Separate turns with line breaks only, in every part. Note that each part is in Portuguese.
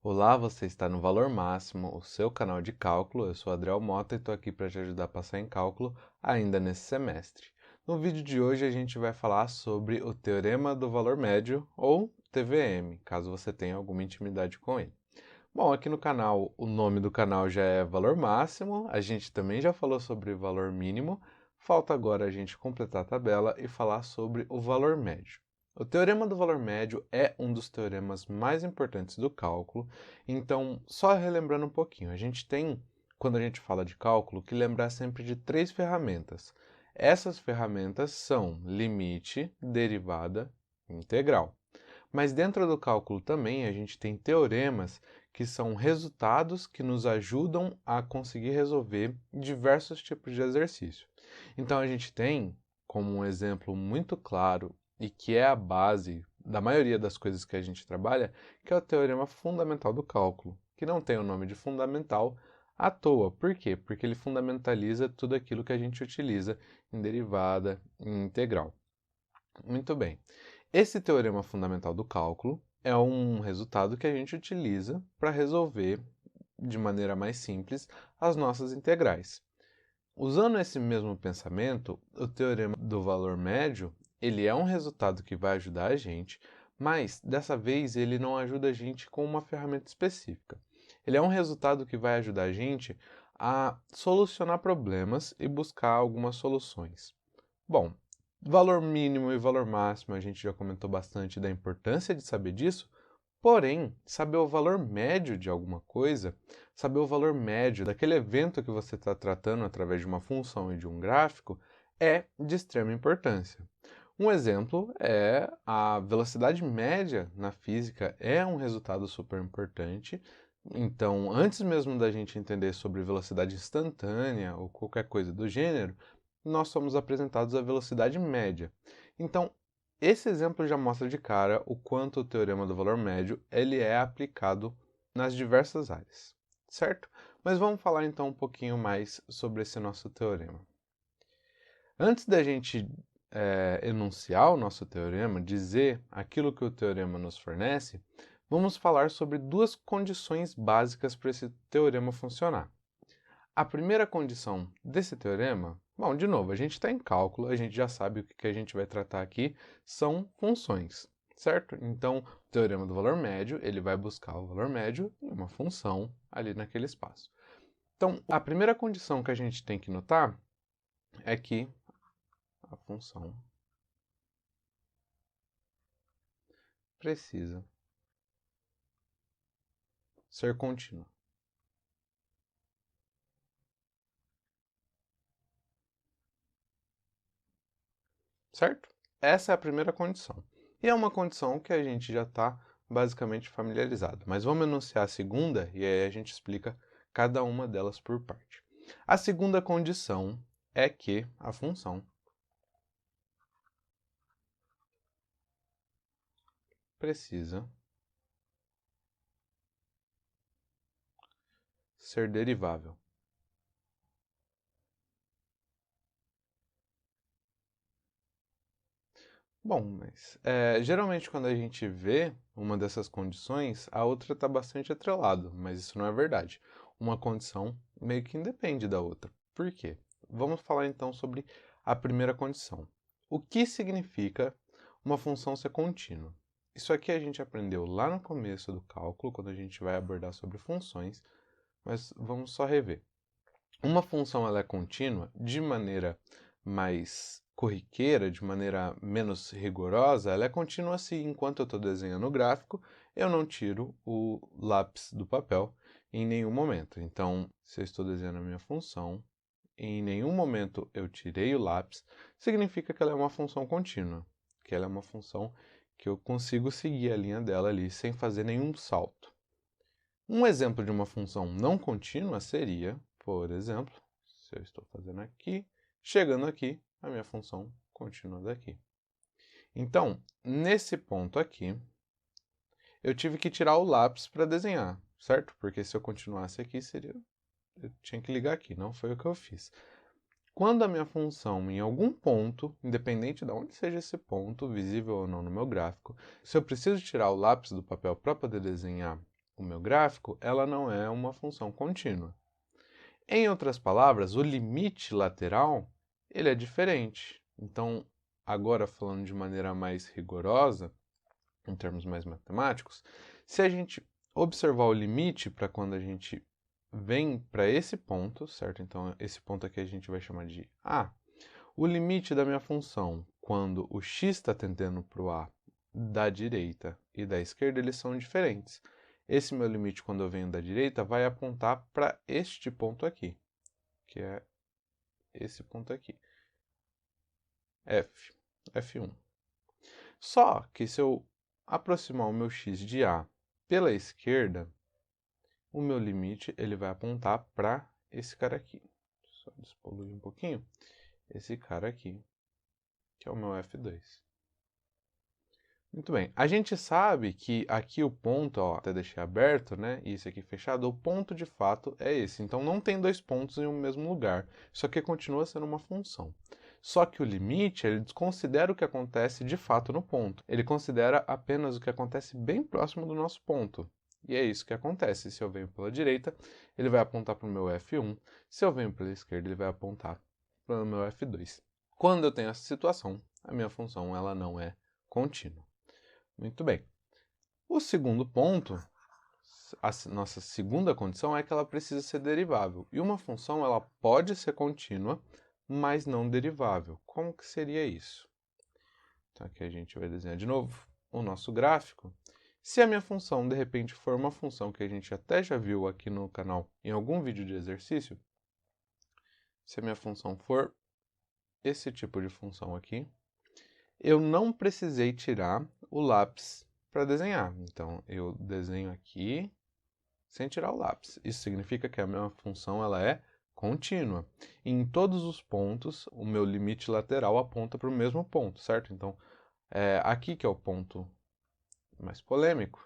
Olá, você está no Valor Máximo, o seu canal de cálculo. Eu sou Adriel Mota e estou aqui para te ajudar a passar em cálculo ainda nesse semestre. No vídeo de hoje a gente vai falar sobre o Teorema do Valor Médio, ou TVM, caso você tenha alguma intimidade com ele. Bom, aqui no canal, o nome do canal já é Valor Máximo, a gente também já falou sobre Valor Mínimo, falta agora a gente completar a tabela e falar sobre o Valor Médio. O Teorema do Valor Médio é um dos teoremas mais importantes do cálculo, então, só relembrando um pouquinho, a gente tem, quando a gente fala de cálculo, que lembrar sempre de três ferramentas. Essas ferramentas são limite, derivada e integral. Mas dentro do cálculo também a gente tem teoremas que são resultados que nos ajudam a conseguir resolver diversos tipos de exercício. Então a gente tem, como um exemplo muito claro e que é a base da maioria das coisas que a gente trabalha, que é o teorema fundamental do cálculo, que não tem o nome de fundamental à toa. Por quê? Porque ele fundamentaliza tudo aquilo que a gente utiliza em derivada e em integral. Muito bem. Esse teorema fundamental do cálculo é um resultado que a gente utiliza para resolver de maneira mais simples as nossas integrais. Usando esse mesmo pensamento, o teorema do valor médio, ele é um resultado que vai ajudar a gente, mas dessa vez ele não ajuda a gente com uma ferramenta específica. Ele é um resultado que vai ajudar a gente a solucionar problemas e buscar algumas soluções. Bom, valor mínimo e valor máximo, a gente já comentou bastante da importância de saber disso, porém, saber o valor médio de alguma coisa, saber o valor médio daquele evento que você está tratando através de uma função e de um gráfico, é de extrema importância. Um exemplo é a velocidade média na física é um resultado super importante. Então, antes mesmo da gente entender sobre velocidade instantânea ou qualquer coisa do gênero, nós somos apresentados à velocidade média. Então, esse exemplo já mostra de cara o quanto o teorema do valor médio ele é aplicado nas diversas áreas, certo? Mas vamos falar então um pouquinho mais sobre esse nosso teorema. Antes da gente enunciar o nosso teorema, dizer aquilo que o teorema nos fornece, vamos falar sobre duas condições básicas para esse teorema funcionar. A primeira condição desse teorema, bom, de novo, a gente está em cálculo, a gente já sabe o que a gente vai tratar aqui, são funções, certo? Então, o teorema do valor médio, ele vai buscar o valor médio em uma função ali naquele espaço. Então, a primeira condição que a gente tem que notar é que a função precisa ser contínua. Certo? Essa é a primeira condição. E é uma condição que a gente já está basicamente familiarizado. Mas vamos enunciar a segunda e aí a gente explica cada uma delas por parte. A segunda condição é que a função precisa ser derivável. Bom, mas geralmente quando a gente vê uma dessas condições, a outra está bastante atrelado, mas isso não é verdade. Uma condição meio que independe da outra. Por quê? Vamos falar então sobre a primeira condição. O que significa uma função ser contínua? Isso aqui a gente aprendeu lá no começo do cálculo, quando a gente vai abordar sobre funções, mas vamos só rever. Uma função ela é contínua de maneira mais corriqueira, de maneira menos rigorosa, ela é contínua se enquanto eu estou desenhando o gráfico, eu não tiro o lápis do papel em nenhum momento. Então, se eu estou desenhando a minha função, e em nenhum momento eu tirei o lápis, significa que ela é uma função contínua, que ela é uma função que eu consigo seguir a linha dela ali sem fazer nenhum salto. Um exemplo de uma função não contínua seria, por exemplo, se eu estou fazendo aqui, chegando aqui, a minha função continua daqui. Então, nesse ponto aqui, eu tive que tirar o lápis para desenhar, certo? Porque se eu continuasse aqui, eu tinha que ligar aqui, não foi o que eu fiz. Quando a minha função, em algum ponto, independente de onde seja esse ponto, visível ou não no meu gráfico, se eu preciso tirar o lápis do papel para poder desenhar o meu gráfico, ela não é uma função contínua. Em outras palavras, o limite lateral, ele é diferente. Então, agora falando de maneira mais rigorosa, em termos mais matemáticos, se a gente observar o limite para quando a gente vem para esse ponto, certo? Então, esse ponto aqui a gente vai chamar de A. O limite da minha função, quando o x está tendendo para o A da direita e da esquerda, eles são diferentes. Esse meu limite, quando eu venho da direita, vai apontar para este ponto aqui, que é esse ponto aqui, F1. Só que se eu aproximar o meu x de A pela esquerda, o meu limite ele vai apontar para esse cara aqui. Só despoluir um pouquinho. Esse cara aqui, que é o meu F2. Muito bem. A gente sabe que aqui o ponto, ó, até deixei aberto, né? E esse aqui fechado, o ponto de fato é esse. Então não tem dois pontos em um mesmo lugar. Isso aqui continua sendo uma função. Só que o limite, ele desconsidera o que acontece de fato no ponto. Ele considera apenas o que acontece bem próximo do nosso ponto. E é isso que acontece. Se eu venho pela direita, ele vai apontar para o meu F1. Se eu venho pela esquerda, ele vai apontar para o meu F2. Quando eu tenho essa situação, a minha função ela não é contínua. Muito bem. O segundo ponto, a nossa segunda condição é que ela precisa ser derivável. E uma função ela pode ser contínua, mas não derivável. Como que seria isso? Então aqui a gente vai desenhar de novo o nosso gráfico. Se a minha função, de repente, for uma função que a gente até já viu aqui no canal em algum vídeo de exercício, se a minha função for esse tipo de função aqui, eu não precisei tirar o lápis para desenhar. Então, eu desenho aqui sem tirar o lápis. Isso significa que a minha função ela é contínua. E em todos os pontos, o meu limite lateral aponta para o mesmo ponto, certo? Então, aqui que é o ponto mais polêmico.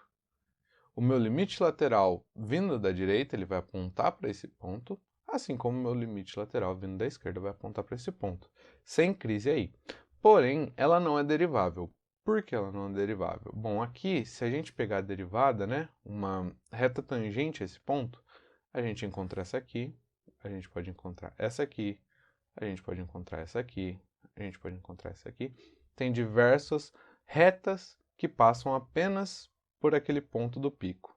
O meu limite lateral vindo da direita, ele vai apontar para esse ponto, assim como o meu limite lateral vindo da esquerda vai apontar para esse ponto. Sem crise aí. Porém, ela não é derivável. Por que ela não é derivável? Bom, aqui, se a gente pegar a derivada, né, uma reta tangente a esse ponto, a gente encontra essa aqui, a gente pode encontrar essa aqui, a gente pode encontrar essa aqui, a gente pode encontrar essa aqui. Tem diversas retas que passam apenas por aquele ponto do pico.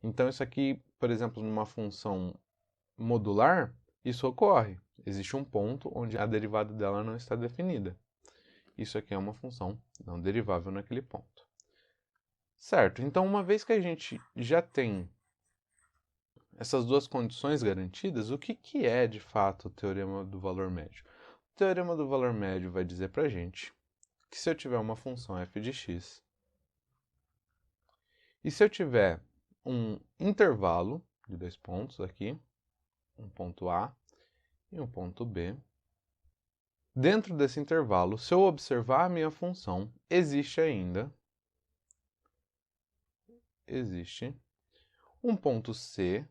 Então, isso aqui, por exemplo, numa função modular, isso ocorre. Existe um ponto onde a derivada dela não está definida. Isso aqui é uma função não derivável naquele ponto. Certo, então uma vez que a gente já tem essas duas condições garantidas, o que é de fato o teorema do valor médio? O teorema do valor médio vai dizer para a gente que se eu tiver uma função f de x, e se eu tiver um intervalo de dois pontos aqui, um ponto A e um ponto B, dentro desse intervalo, se eu observar a minha função, existe um ponto C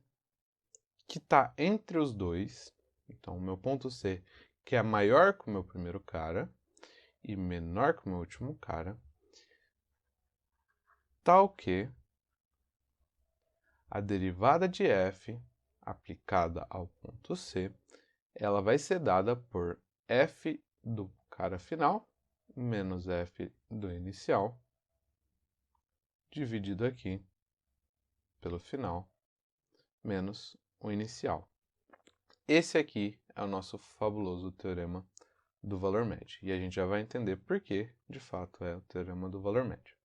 que está entre os dois. Então, o meu ponto C, que é maior que o meu primeiro cara e menor que o meu último cara, tal que a derivada de f aplicada ao ponto C, ela vai ser dada por f do cara final menos f do inicial, dividido aqui pelo final, menos o inicial. Esse aqui é o nosso fabuloso teorema do valor médio. E a gente já vai entender por que, de fato, é o teorema do valor médio.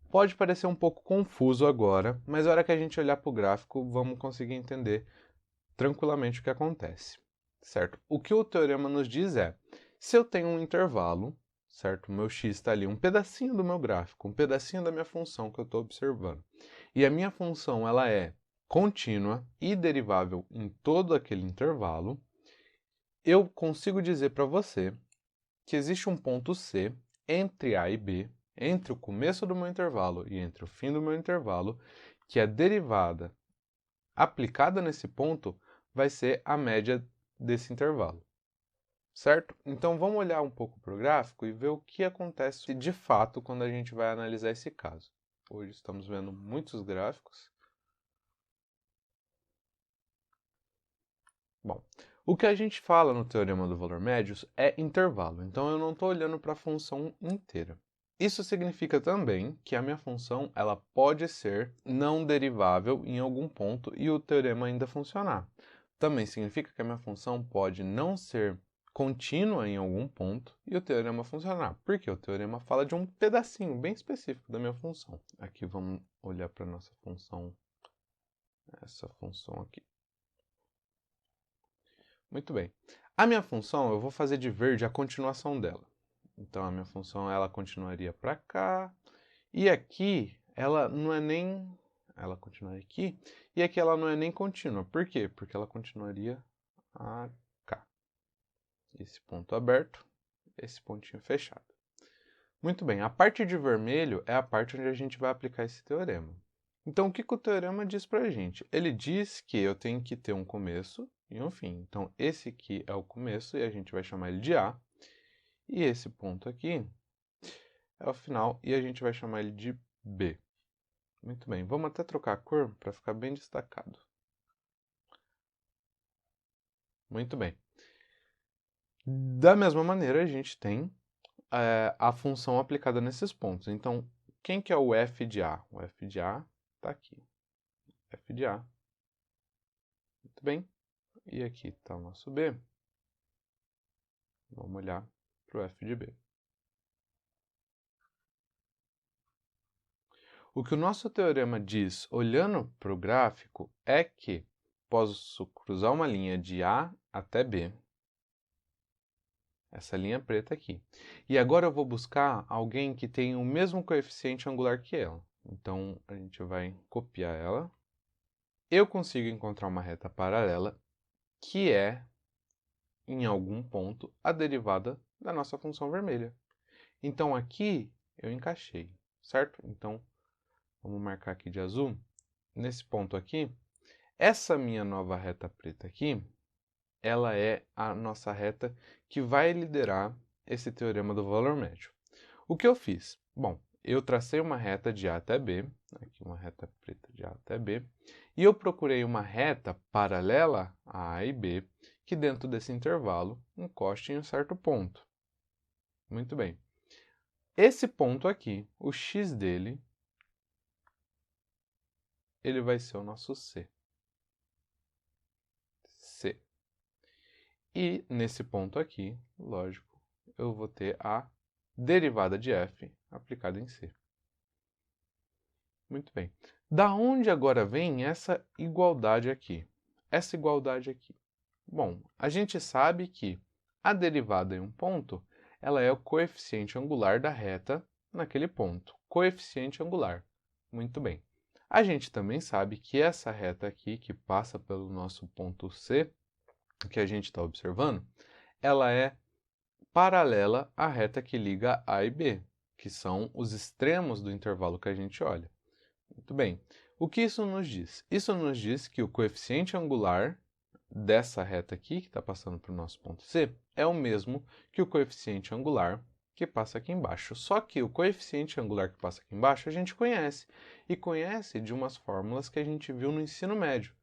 Pode parecer um pouco confuso agora, mas na hora que a gente olhar para o gráfico, vamos conseguir entender tranquilamente o que acontece, certo? O que o teorema nos diz é, se eu tenho um intervalo, certo? O meu x está ali, um pedacinho do meu gráfico, um pedacinho da minha função que eu estou observando, e a minha função ela é contínua e derivável em todo aquele intervalo, eu consigo dizer para você que existe um ponto C entre A e B, entre o começo do meu intervalo e entre o fim do meu intervalo, que a derivada aplicada nesse ponto vai ser a média desse intervalo, certo? Então vamos olhar um pouco para o gráfico e ver o que acontece de fato quando a gente vai analisar esse caso. Hoje estamos vendo muitos gráficos. Bom, o que a gente fala no teorema do valor médio é intervalo, então eu não estou olhando para a função inteira. Isso significa também que a minha função ela pode ser não derivável em algum ponto e o teorema ainda funcionar. Também significa que a minha função pode não ser contínua em algum ponto e o teorema funcionar, porque o teorema fala de um pedacinho bem específico da minha função. Aqui vamos olhar para a nossa função, essa função aqui. Muito bem. A minha função, eu vou fazer de verde a continuação dela. Então, a minha função, ela continuaria para cá. E aqui, ela não é nem... Ela continuaria aqui. E aqui ela não é nem contínua. Por quê? Porque ela continuaria a cá. Esse ponto aberto, esse pontinho fechado. Muito bem. A parte de vermelho é a parte onde a gente vai aplicar esse teorema. Então, o que o teorema diz para a gente? Ele diz que eu tenho que ter um começo e um fim. Então, esse aqui é o começo e a gente vai chamar ele de A. E esse ponto aqui é o final e a gente vai chamar ele de B. Muito bem, vamos até trocar a cor para ficar bem destacado. Muito bem. Da mesma maneira, a gente tem a função aplicada nesses pontos. Então, quem que é o f de A? O f de A está aqui. F de A. Muito bem. E aqui está o nosso B. Vamos olhar para o f de B. O que o nosso teorema diz, olhando para o gráfico, é que posso cruzar uma linha de A até B, essa linha preta aqui. E agora eu vou buscar alguém que tenha o mesmo coeficiente angular que ela. Então, a gente vai copiar ela. Eu consigo encontrar uma reta paralela que é, em algum ponto, a derivada da nossa função vermelha. Então, aqui eu encaixei, certo? Então, vamos marcar aqui de azul. Nesse ponto aqui, essa minha nova reta preta aqui, ela é a nossa reta que vai liderar esse teorema do valor médio. O que eu fiz? Bom, eu tracei uma reta de A até B, aqui uma reta preta de A até B, e eu procurei uma reta paralela a A e B, que dentro desse intervalo encoste em um certo ponto. Muito bem. Esse ponto aqui, o x dele, ele vai ser o nosso C. C. E nesse ponto aqui, lógico, eu vou ter a derivada de f aplicada em C. Muito bem. Da onde agora vem essa igualdade aqui? Essa igualdade aqui. Bom, a gente sabe que a derivada em um ponto, ela é o coeficiente angular da reta naquele ponto. Coeficiente angular. Muito bem. A gente também sabe que essa reta aqui, que passa pelo nosso ponto C, que a gente está observando, ela é paralela à reta que liga A e B, que são os extremos do intervalo que a gente olha. Muito bem. O que isso nos diz? Isso nos diz que o coeficiente angular dessa reta aqui, que está passando para o nosso ponto C, é o mesmo que o coeficiente angular que passa aqui embaixo. Só que o coeficiente angular que passa aqui embaixo a gente conhece, e conhece de umas fórmulas que a gente viu no ensino médio.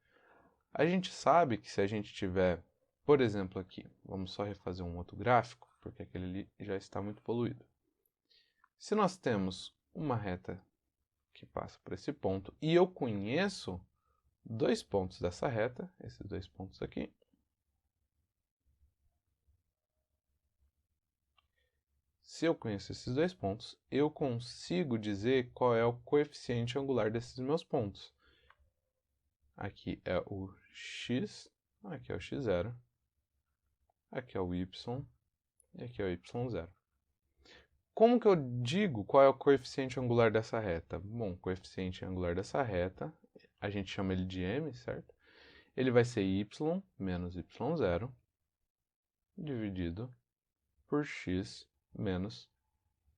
A gente sabe que se a gente tiver, por exemplo aqui, vamos só refazer um outro gráfico, porque aquele ali já está muito poluído. Se nós temos uma reta que passa por esse ponto, e eu conheço dois pontos dessa reta, esses dois pontos aqui. Se eu conheço esses dois pontos, eu consigo dizer qual é o coeficiente angular desses meus pontos. Aqui é o x, aqui é o x0, aqui é o y e aqui é o y0. Como que eu digo qual é o coeficiente angular dessa reta? Bom, o coeficiente angular dessa reta, a gente chama ele de m, certo? Ele vai ser y menos y0 dividido por x menos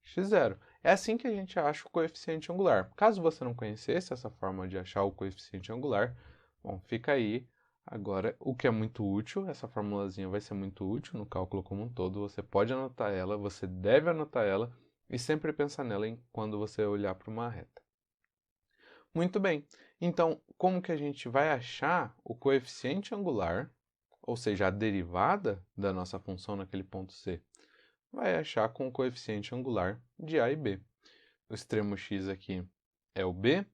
x0. É assim que a gente acha o coeficiente angular. Caso você não conhecesse essa forma de achar o coeficiente angular, bom, fica aí. Agora, o que é muito útil, essa formulazinha vai ser muito útil no cálculo como um todo, você pode anotar ela, você deve anotar ela, e sempre pensar nela quando você olhar para uma reta. Muito bem. Então, como que a gente vai achar o coeficiente angular, ou seja, a derivada da nossa função naquele ponto C? Vai achar com o coeficiente angular de A e B. O extremo x aqui é o B,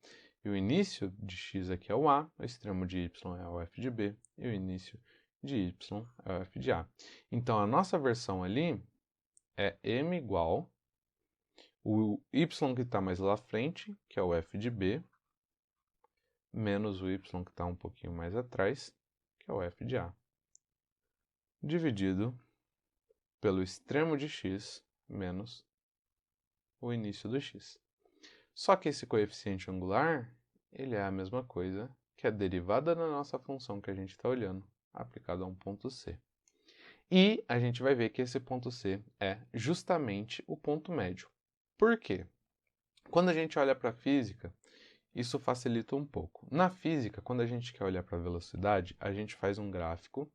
e o início de x aqui é o A, o extremo de y é o f de B, e o início de y é o f de A. Então, a nossa versão ali é m igual o y que está mais lá à frente, que é o f de B, menos o y que está um pouquinho mais atrás, que é o f de A, dividido pelo extremo de x menos o início do x. Só que esse coeficiente angular, ele é a mesma coisa que a derivada da nossa função que a gente está olhando, aplicada a um ponto C. E a gente vai ver que esse ponto C é justamente o ponto médio. Por quê? Quando a gente olha para a física, isso facilita um pouco. Na física, quando a gente quer olhar para a velocidade, a gente faz um gráfico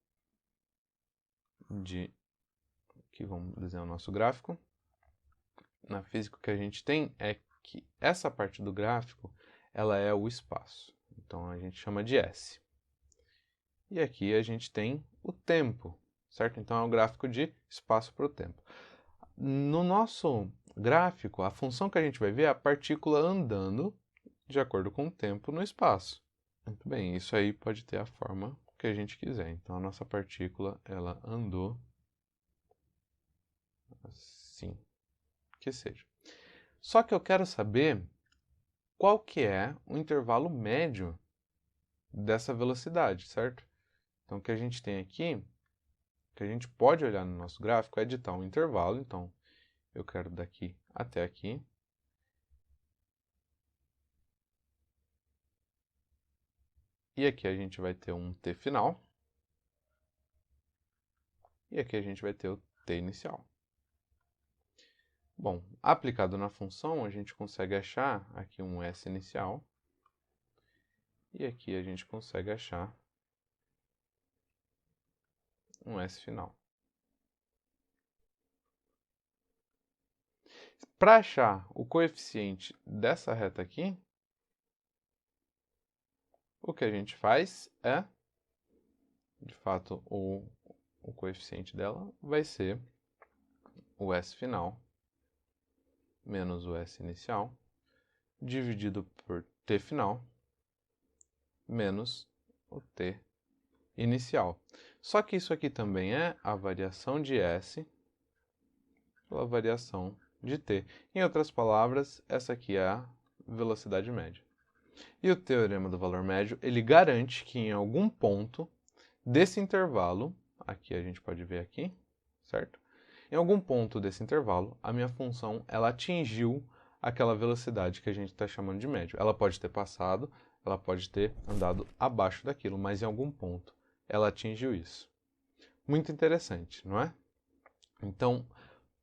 de... Aqui vamos desenhar o nosso gráfico. Na física, o que a gente tem é que essa parte do gráfico, ela é o espaço. Então, a gente chama de S. E aqui a gente tem o tempo, certo? Então, é o gráfico de espaço para o tempo. No nosso gráfico, a função que a gente vai ver é a partícula andando de acordo com o tempo no espaço. Muito bem, isso aí pode ter a forma que a gente quiser. Então, a nossa partícula, ela andou assim, que seja. Só que eu quero saber qual que é o intervalo médio dessa velocidade, certo? Então, o que a gente tem aqui, que a gente pode olhar no nosso gráfico, é de tal intervalo. Então, eu quero daqui até aqui. E aqui a gente vai ter um t final. E aqui a gente vai ter o t inicial. Bom, aplicado na função, a gente consegue achar aqui um s inicial. E aqui a gente consegue achar um s final. Para achar o coeficiente dessa reta aqui, o que a gente faz é, de fato, o coeficiente dela vai ser o s final menos o s inicial, dividido por t final, menos o t inicial. Só que isso aqui também é a variação de s pela variação de t. Em outras palavras, essa aqui é a velocidade média. E o teorema do valor médio, ele garante que em algum ponto desse intervalo, aqui a gente pode ver aqui, certo? Em algum ponto desse intervalo, a minha função, ela atingiu aquela velocidade que a gente está chamando de médio. Ela pode ter passado, ela pode ter andado abaixo daquilo, mas em algum ponto ela atingiu isso. Muito interessante, não é? Então,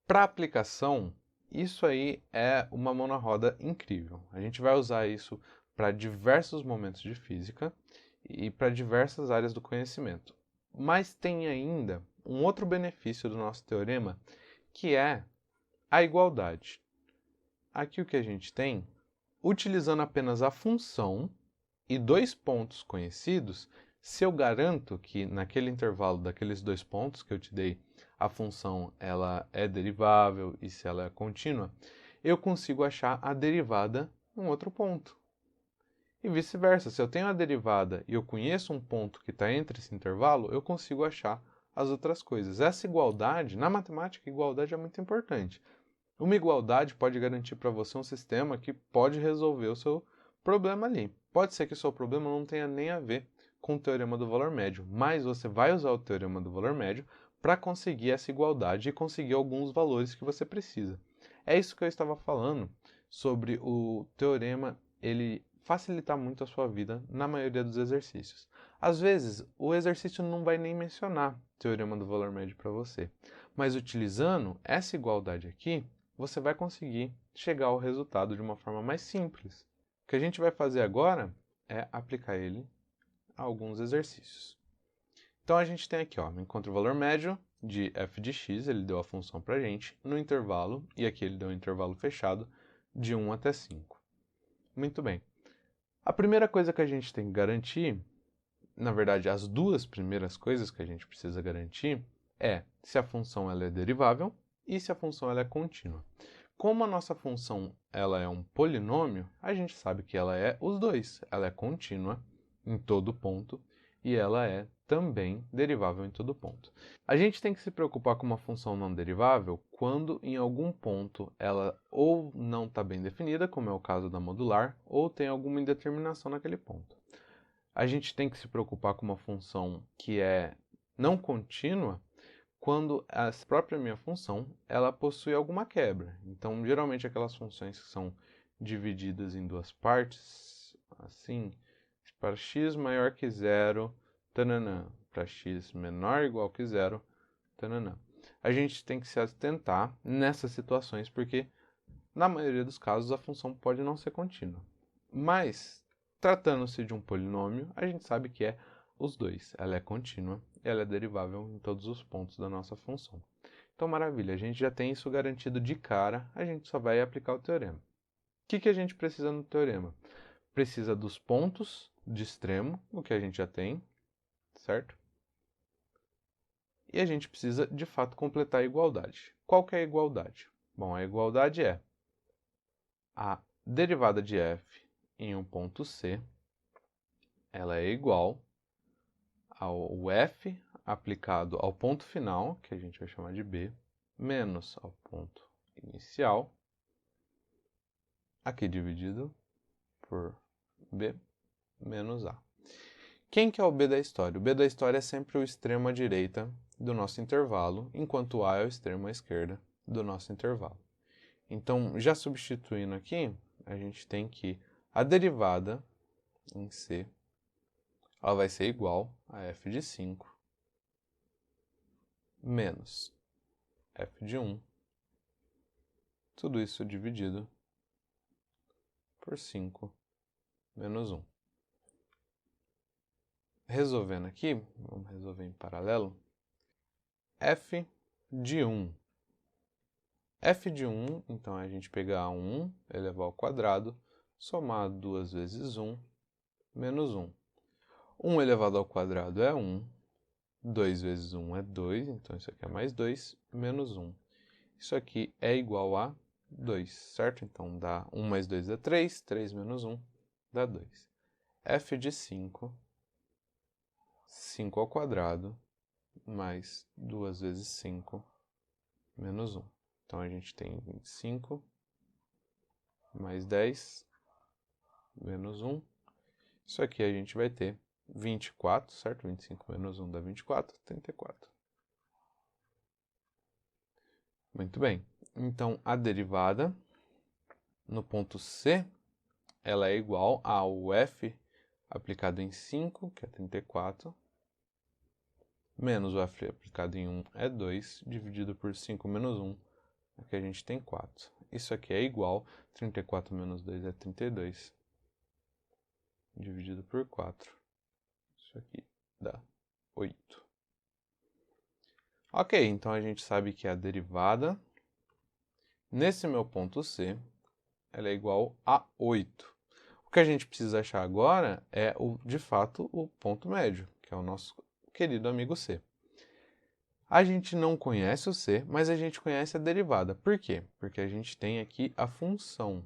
para aplicação, isso aí é uma mão na roda incrível. A gente vai usar isso para diversos momentos de física e para diversas áreas do conhecimento. Mas tem ainda um outro benefício do nosso teorema, que é a igualdade. Aqui o que a gente tem, utilizando apenas a função e dois pontos conhecidos, se eu garanto que naquele intervalo daqueles dois pontos que eu te dei, a função ela é derivável e se ela é contínua, eu consigo achar a derivada em um outro ponto. E vice-versa, se eu tenho a derivada e eu conheço um ponto que está entre esse intervalo, eu consigo achar as outras coisas. Essa igualdade, na matemática, igualdade é muito importante. Uma igualdade pode garantir para você um sistema que pode resolver o seu problema ali. Pode ser que o seu problema não tenha nem a ver com o teorema do valor médio, mas você vai usar o teorema do valor médio para conseguir essa igualdade e conseguir alguns valores que você precisa. É isso que eu estava falando sobre o teorema, ele facilitar muito a sua vida na maioria dos exercícios. Às vezes, o exercício não vai nem mencionar teorema do valor médio para você, mas utilizando essa igualdade aqui, você vai conseguir chegar ao resultado de uma forma mais simples. O que a gente vai fazer agora é aplicar ele a alguns exercícios. Então a gente tem aqui, ó, encontra o valor médio de f de x, ele deu a função para a gente, no intervalo, e aqui ele deu um intervalo fechado, de 1 até 5. Muito bem. A primeira coisa que a gente tem que garantir, na verdade, as duas primeiras coisas que a gente precisa garantir é se a função ela é derivável e se a função ela é contínua. Como a nossa função ela é um polinômio, a gente sabe que ela é os dois. Ela é contínua em todo ponto e ela é também derivável em todo ponto. A gente tem que se preocupar com uma função não derivável quando em algum ponto ela ou não está bem definida, como é o caso da modular, ou tem alguma indeterminação naquele ponto. A gente tem que se preocupar com uma função que é não contínua quando a própria minha função ela possui alguma quebra. Então, geralmente aquelas funções que são divididas em duas partes, assim, para x maior que zero, tananã, para x menor ou igual que zero, tananã. A gente tem que se atentar nessas situações porque, na maioria dos casos, a função pode não ser contínua. Mas, tratando-se de um polinômio, a gente sabe que é os dois. Ela é contínua e ela é derivável em todos os pontos da nossa função. Então, maravilha, a gente já tem isso garantido de cara, a gente só vai aplicar o teorema. O que a gente precisa no teorema? Precisa dos pontos de extremo, o que a gente já tem, certo? E a gente precisa, de fato, completar a igualdade. Qual que é a igualdade? Bom, a igualdade é a derivada de f em um ponto C, ela é igual ao f aplicado ao ponto final, que a gente vai chamar de B, menos ao ponto inicial, aqui dividido por B menos A. Quem que é o B da história? O B da história é sempre o extremo à direita do nosso intervalo, enquanto o A é o extremo à esquerda do nosso intervalo. Então, já substituindo aqui, a gente tem que a derivada em C ela vai ser igual a f de 5 menos f de 1, tudo isso dividido por 5 menos 1. Resolvendo aqui, vamos resolver em paralelo, f de 1. F de 1, então a gente pegar 1 elevado ao quadrado, somar 2 vezes 1, menos 1. 1 elevado ao quadrado é 1, 2 vezes 1 é 2, então isso aqui é mais 2, menos 1. Isso aqui é igual a 2, certo? Então dá 1 mais 2 é 3, 3 menos 1 dá 2. F de 5, 5 ao quadrado, mais 2 vezes 5, menos 1. Então a gente tem 25 mais 10, menos 1. Isso aqui a gente vai ter 24, certo? 25 menos 1 dá 24, 34. Muito bem. Então, a derivada no ponto C, ela é igual ao f aplicado em 5, que é 34, menos o f aplicado em 1 é 2, dividido por 5 menos 1, aqui a gente tem 4. Isso aqui é igual, 34 menos 2 é 32, dividido por 4. Isso aqui dá 8. Ok, então a gente sabe que a derivada, nesse meu ponto C, ela é igual a 8. O que a gente precisa achar agora é, de fato, o ponto médio, que é o nosso querido amigo C. A gente não conhece o C, mas a gente conhece a derivada. Por quê? Porque a gente tem aqui a função.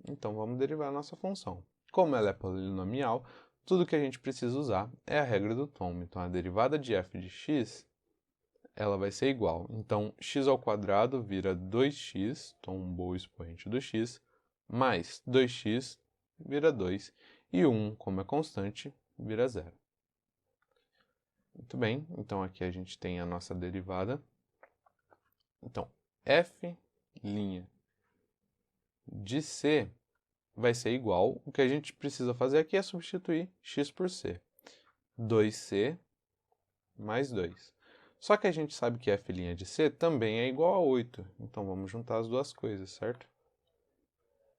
Então, vamos derivar a nossa função. Como ela é polinomial, tudo que a gente precisa usar é a regra do tombo. Então, a derivada de f de x, ela vai ser igual. Então, x ao quadrado vira 2x, tombou o expoente do x, mais 2x vira 2, e 1, como é constante, vira 0. Muito bem, então aqui a gente tem a nossa derivada. Então, f' de c vai ser igual, o que a gente precisa fazer aqui é substituir x por c. 2c mais 2. Só que a gente sabe que f' de c também é igual a 8, então vamos juntar as duas coisas, certo?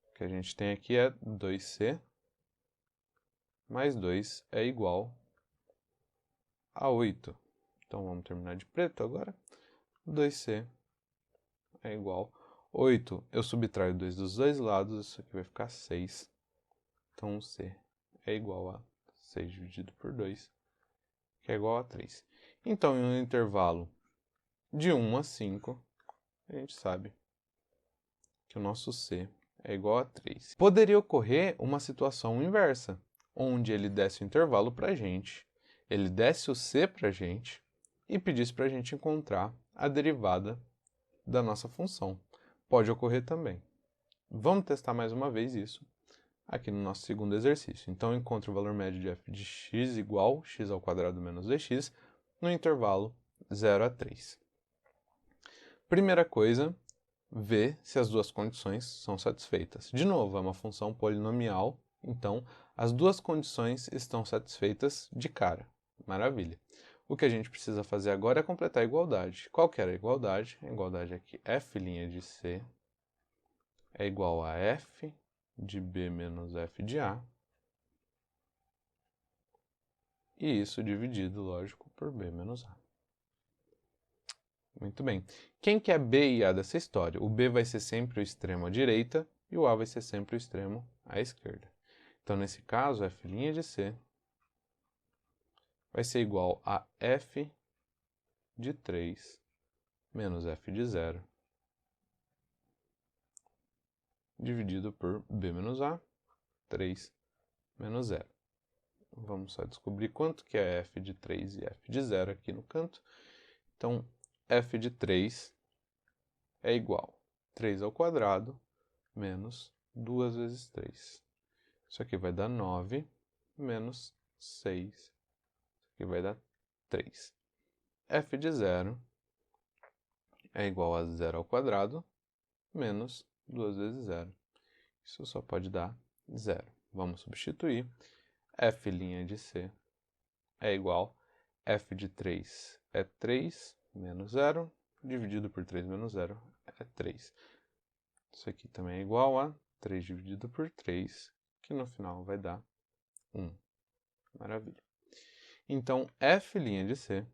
O que a gente tem aqui é 2c mais 2 é igual a 8. Então vamos terminar de preto agora. 2c é igual a 8. Eu subtraio 2 dos dois lados, isso aqui vai ficar 6. Então c é igual a 6 dividido por 2, que é igual a 3. Então, em um intervalo de 1 a 5, a gente sabe que o nosso C é igual a 3. Poderia ocorrer uma situação inversa, onde ele desse o intervalo para a gente, ele desse o C para a gente e pedisse para a gente encontrar a derivada da nossa função. Pode ocorrer também. Vamos testar mais uma vez isso aqui no nosso segundo exercício. Então, encontre o valor médio de f de x igual a x ao quadrado menos 2x no intervalo 0 a 3. Primeira coisa, ver se as duas condições são satisfeitas. De novo, é uma função polinomial, então as duas condições estão satisfeitas de cara. Maravilha. O que a gente precisa fazer agora é completar a igualdade. Qual que era a igualdade? A igualdade é que f' de C é igual a f de B menos f de A, e isso dividido, lógico, por B menos A. Muito bem. Quem que é B e A dessa história? O B vai ser sempre o extremo à direita e o A vai ser sempre o extremo à esquerda. Então, nesse caso, f' de C vai ser igual a f de 3 menos f de 0 dividido por B menos A, 3 menos 0. Vamos só descobrir quanto que é f de 3 e f de 0 aqui no canto. Então, f de 3 é igual a 3 ao quadrado menos 2 vezes 3. Isso aqui vai dar 9 menos 6. Isso aqui vai dar 3. f de 0 é igual a 0 ao quadrado menos 2 vezes 0. Isso só pode dar 0. Vamos substituir. F' de C é igual a f de 3 é 3 menos 0, dividido por 3 menos 0 é 3. Isso aqui também é igual a 3 dividido por 3, que no final vai dar 1. Maravilha. Então, f' de C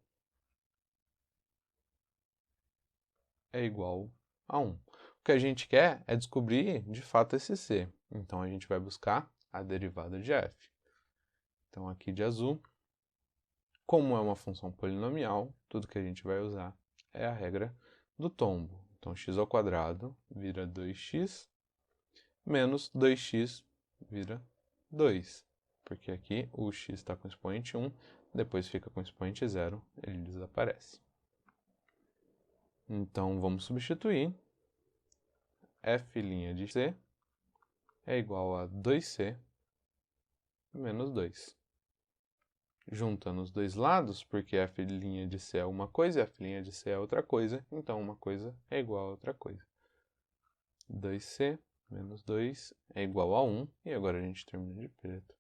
é igual a 1. O que a gente quer é descobrir, de fato, esse C. Então, a gente vai buscar a derivada de f. Então, aqui de azul, como é uma função polinomial, tudo que a gente vai usar é a regra do tombo. Então, x ao quadrado vira 2x, menos 2x vira 2. Porque aqui o x está com expoente 1, depois fica com expoente 0, ele desaparece. Então, vamos substituir. F' de C é igual a 2c menos 2. Juntando os dois lados, porque f' de C é uma coisa e f' de C é outra coisa, então uma coisa é igual a outra coisa. 2c menos 2 é igual a 1, e agora a gente termina de preto.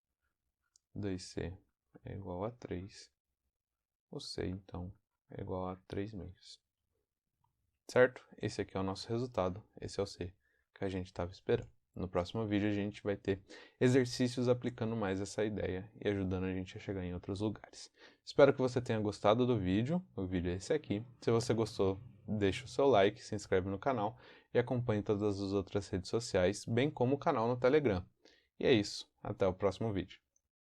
2c é igual a 3, o c, então, é igual a 3 meios. Certo? Esse aqui é o nosso resultado, esse é o c que a gente estava esperando. No próximo vídeo a gente vai ter exercícios aplicando mais essa ideia e ajudando a gente a chegar em outros lugares. Espero que você tenha gostado do vídeo, o vídeo é esse aqui. Se você gostou, deixa o seu like, se inscreve no canal e acompanhe todas as outras redes sociais, bem como o canal no Telegram. E é isso, até o próximo vídeo.